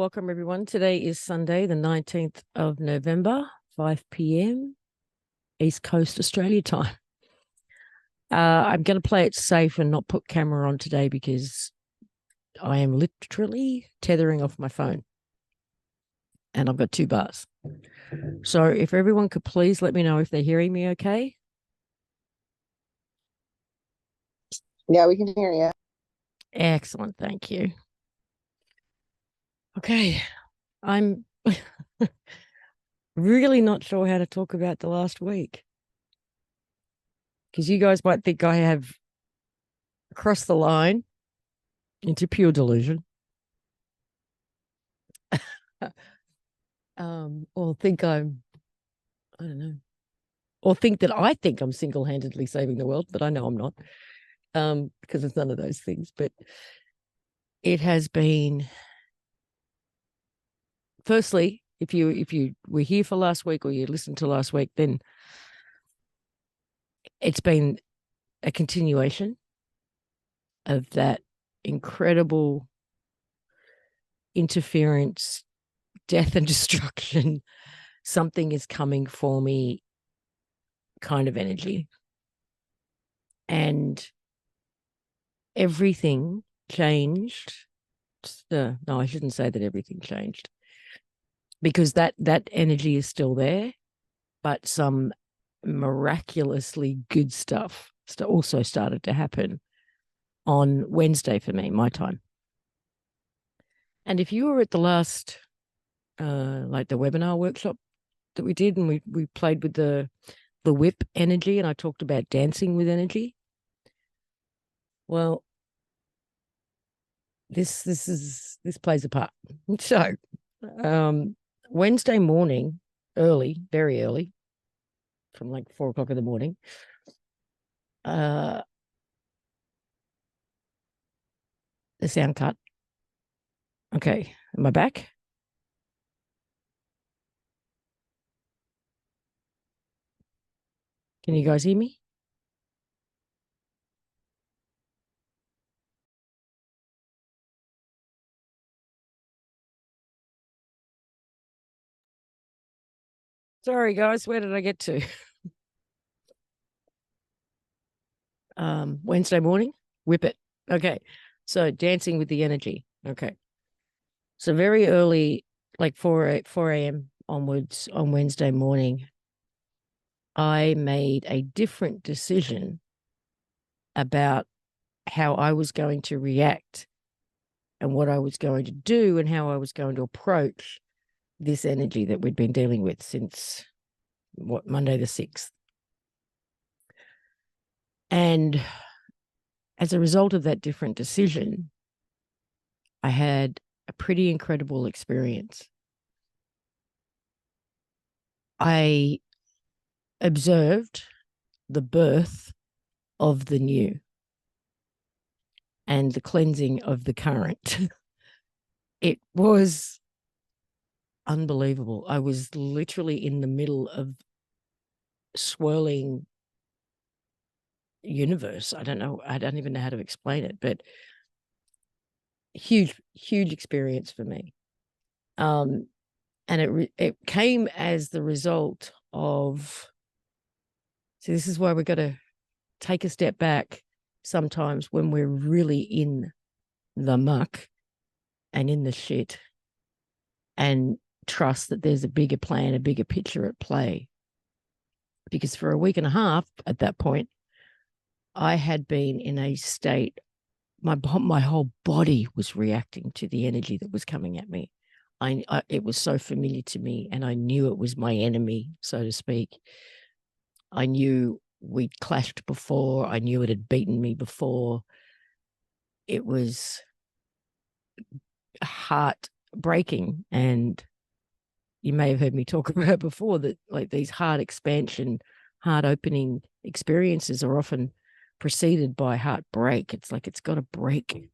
welcome everyone. Today is Sunday, the 19th of November, 5 p.m. East Coast Australia time. I'm going to play it safe and not put camera on today because I am literally tethering off my phone and I've got 2 bars. So if everyone could please let me know if they're hearing me okay. Yeah, we can hear you. Excellent. Thank you. Okay. I'm really not sure how to talk about the last week because you guys might think I have crossed the line into pure delusion. Or think I don't know, or think that I think I'm single-handedly saving the world, but I know I'm not, because it's none of those things. But it has been, firstly, if you were here for last week or you listened to last week, then it's been a continuation of that incredible interference, death and destruction. Something is coming for me kind of energy. And everything changed. No, I shouldn't say that everything changed, because that energy is still there, but some miraculously good stuff also started to happen on Wednesday for me, my time. And if you were at the last, like the webinar workshop that we did, and we played with the whip energy, and I talked about dancing with energy. Well, this plays a part. So, Wednesday morning, early, very early, from like 4 o'clock in the morning, the sound cut. Okay, am I back? Can you guys hear me? Sorry, guys, where did I get to? Wednesday morning, whip it. Okay, so dancing with the energy. Okay, so very early, like 4 a.m. onwards on Wednesday morning, I made a different decision about how I was going to react and what I was going to do and how I was going to approach this energy that we'd been dealing with since Monday the 6th. And as a result of that different decision, I had a pretty incredible experience. I observed the birth of the new and the cleansing of the current. It was unbelievable. I was literally in the middle of swirling universe. I don't even know how to explain it, but huge experience for me. And it came as the result of, see, this is why we've got to take a step back sometimes when we're really in the muck and in the shit, and trust that there's a bigger plan, a bigger picture at play. Because for a week and a half at that point, I had been in a state, my whole body was reacting to the energy that was coming at me. It was so familiar to me, and I knew it was my enemy, so to speak. I knew we'd clashed before. I knew it had beaten me before. It was heartbreaking, and you may have heard me talk about before that, like, these heart expansion, heart opening experiences are often preceded by heartbreak. It's like it's got to break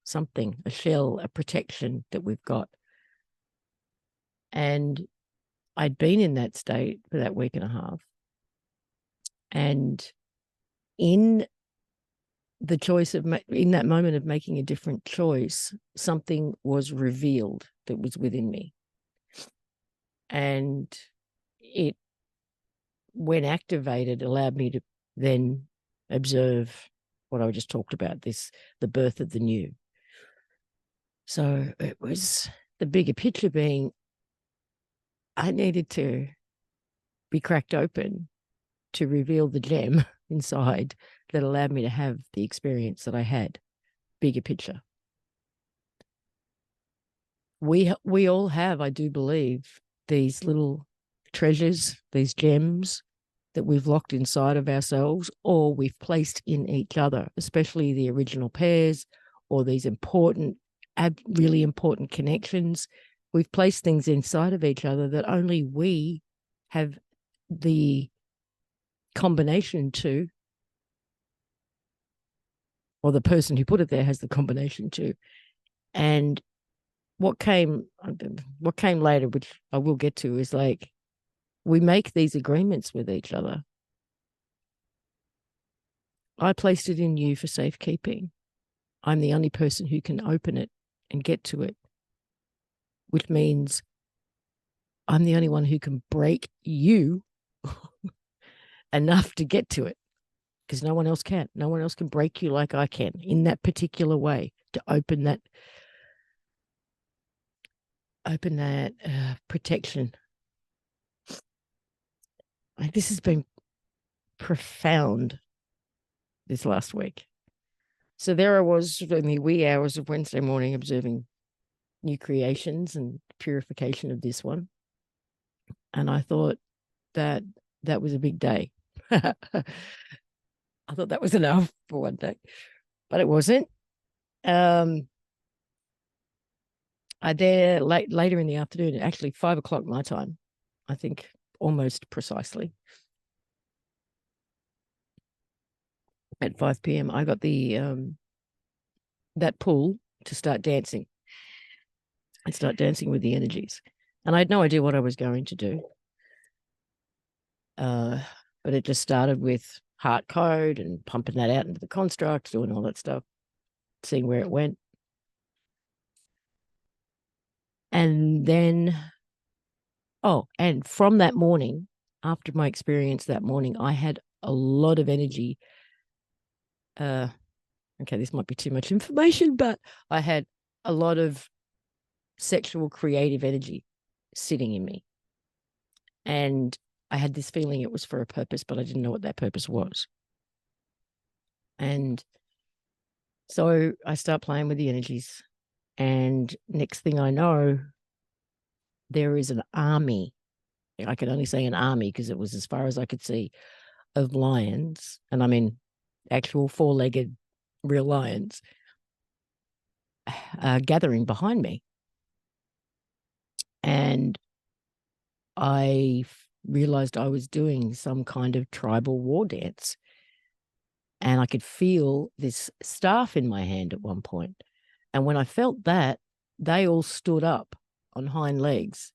something, a shell, a protection that we've got. And I'd been in that state for that week and a half. And in the choice of, in that moment of making a different choice, something was revealed that was within me. And it, when activated, allowed me to then observe what I just talked about, the birth of the new. So it was the bigger picture being I needed to be cracked open to reveal the gem inside that allowed me to have the experience that I had. Bigger picture. We all have, I do believe, these little treasures, these gems that we've locked inside of ourselves or we've placed in each other, especially the original pairs or these important, really important connections. We've placed things inside of each other that only we have the combination to, or the person who put it there has the combination to. And what came later, which I will get to, is like we make these agreements with each other. I placed it in you for safekeeping. I'm the only person who can open it and get to it, which means I'm the only one who can break you enough to get to it, because no one else can. No one else can break you like I can in that particular way to open that protection. This has been profound this last week. So there I was in the wee hours of Wednesday morning observing new creations and purification of this one. And I thought that was a big day. I thought that was enough for one day, but it wasn't. Later in the afternoon, actually 5 o'clock my time, I think almost precisely. At 5 p.m., I got the that pull to start dancing. I'd start dancing with the energies. And I had no idea what I was going to do. But it just started with heart code and pumping that out into the construct, doing all that stuff, seeing where it went. And then, and from that morning, after my experience that morning, I had a lot of energy. Okay, this might be too much information, but I had a lot of sexual creative energy sitting in me. And I had this feeling it was for a purpose, but I didn't know what that purpose was. And so I start playing with the energies. And next thing I know, there is an army. I could only say an army because it was as far as I could see of lions. And I mean, actual four-legged real lions gathering behind me. And I realized I was doing some kind of tribal war dance. And I could feel this staff in my hand at one point. And when I felt that, they all stood up on hind legs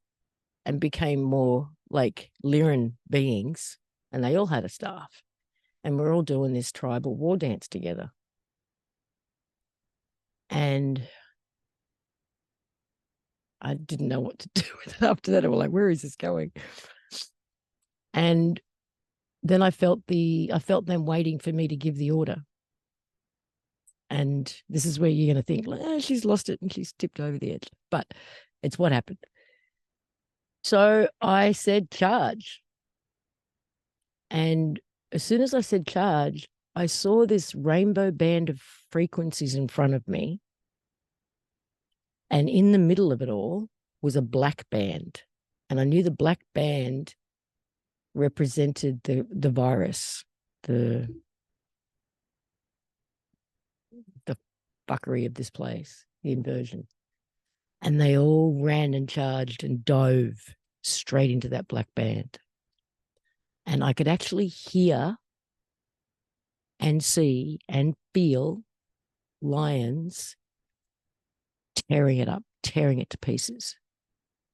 and became more like Lyran beings. And they all had a staff. And we're all doing this tribal war dance together. And I didn't know what to do with it after that. I was like, where is this going? And then I felt them waiting for me to give the order. And this is where you're going to think, she's lost it and she's tipped over the edge. But it's what happened. So I said, charge. And as soon as I said charge, I saw this rainbow band of frequencies in front of me. And in the middle of it all was a black band. And I knew the black band represented the virus, the fuckery of this place, the inversion. And they all ran and charged and dove straight into that black band. And I could actually hear and see and feel lions tearing it up, tearing it to pieces.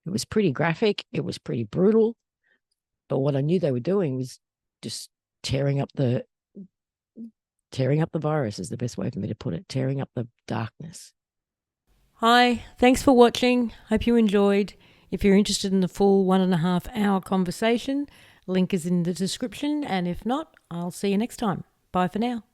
It was pretty graphic. It was pretty brutal. But what I knew they were doing was just tearing up the virus is the best way for me to put it, tearing up the darkness. Hi, thanks for watching. Hope you enjoyed. If you're interested in the full 1.5 hour conversation, link is in the description. And if not, I'll see you next time. Bye for now.